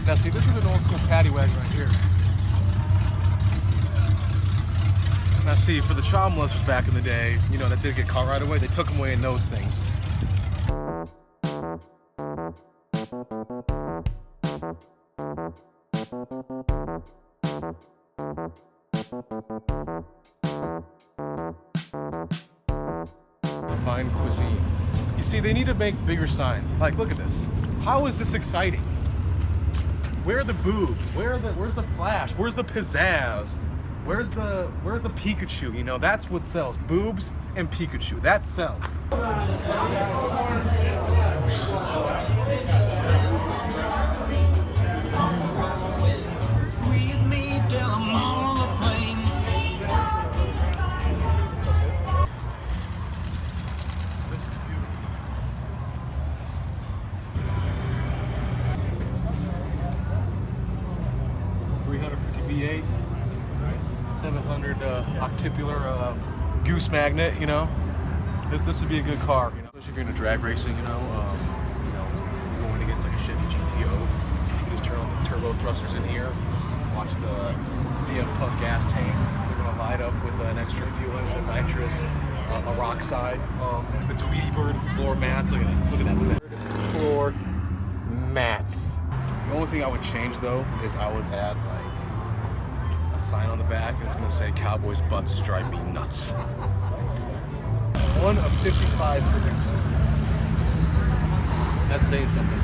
Now see, this is an old school paddy wagon right here. Now see, for the child molesters back in the day, you know, that did get caught right away, they took them away in those things. Fine cuisine. You see, they need to make bigger signs. Like, look at this. How is this exciting? Where are the boobs? Where's the flash? Where's the pizzazz? Where's the Pikachu? You know, that's what sells. Boobs and Pikachu. That sells. Squeeze me till I'm on the plane. This is beautiful. 350 V8, 700 octipular goose magnet. You know, this would be a good car. You know, especially if you're into drag racing. You know, going against like a Chevy GTO. You can just turn on the turbo thrusters in here. Watch the CM Punk gas tanks. They're gonna light up with an extra fuel engine, nitrous, a rock side. The Tweety Bird floor mats. Look at that. Floor mats. The only thing I would change though is I would add like a sign on the back and it's gonna say "Cowboys' butts drive me nuts." 1 of 55 predictions. That's saying something.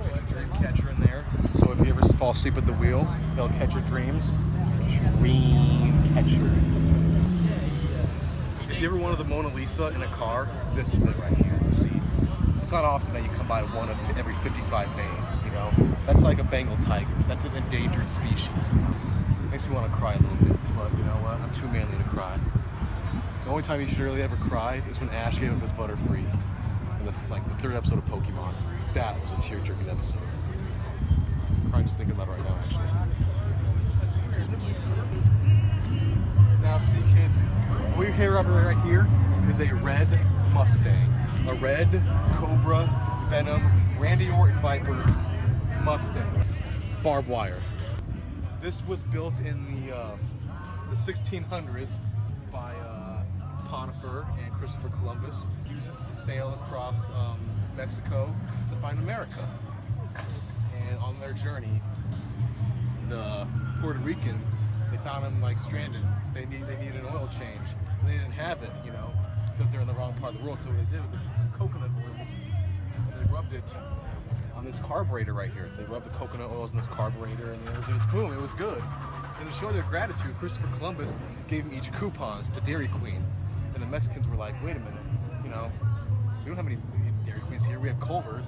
Get your dream catcher in there. So if you ever fall asleep at the wheel, it'll catch your dreams. Dream catcher. If you ever wanted the Mona Lisa in a car, this is it right here. You see, it's not often that you come by one of every 55 made. You know, that's like a Bengal tiger. That's an endangered species. Makes me want to cry a little bit, but you know what? I'm too manly to cry. The only time you should really ever cry is when Ash gave up his Butterfree in the 3rd episode of Pokemon. That was a tear-jerking episode. I'm crying just thinking about it right now, actually. Now, see, kids, what you hear right here is a red Mustang, a red Cobra Venom Randy Orton Viper Mustang, barbed wire. This was built in the 1600s by Pontifer and Christopher Columbus. Used this to sail across Mexico to find America. And on their journey, the Puerto Ricans, they found them like stranded. They needed an oil change. And they didn't have it, you know, because they're in the wrong part of the world. So what they did was they took some coconut oils and they rubbed it on this carburetor right here. They rubbed the coconut oils in this carburetor and it was boom, it was good. And to show their gratitude, Christopher Columbus gave them each coupons to Dairy Queen. And the Mexicans were like, wait a minute, you know, we don't have any Dairy Queens here, we have Culvers.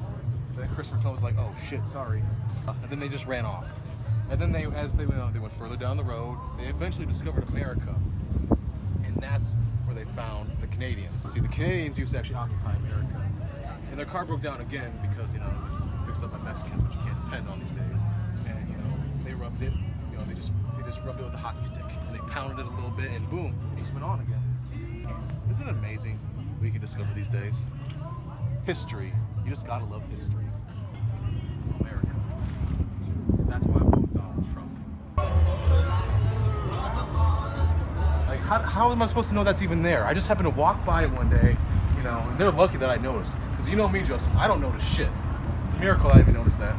And then Christopher Columbus was like, oh shit, sorry. And then they just ran off. And then as they went further down the road, they eventually discovered America. And that's where they found the Canadians. See, the Canadians used to actually occupy America. And their car broke down again because, you know, it was fixed up by Mexicans, which you can't depend on these days. And, you know, they rubbed it, you know, they just rubbed it with a hockey stick. And they pounded it a little bit and boom, it just went on again. Isn't it amazing what you can discover these days? History. You just gotta love history. America. That's why I vote Donald Trump. Like, how am I supposed to know that's even there? I just happened to walk by it one day, you know, and they're lucky that I noticed. Because you know me, Justin, I don't notice shit. It's a miracle I even noticed that.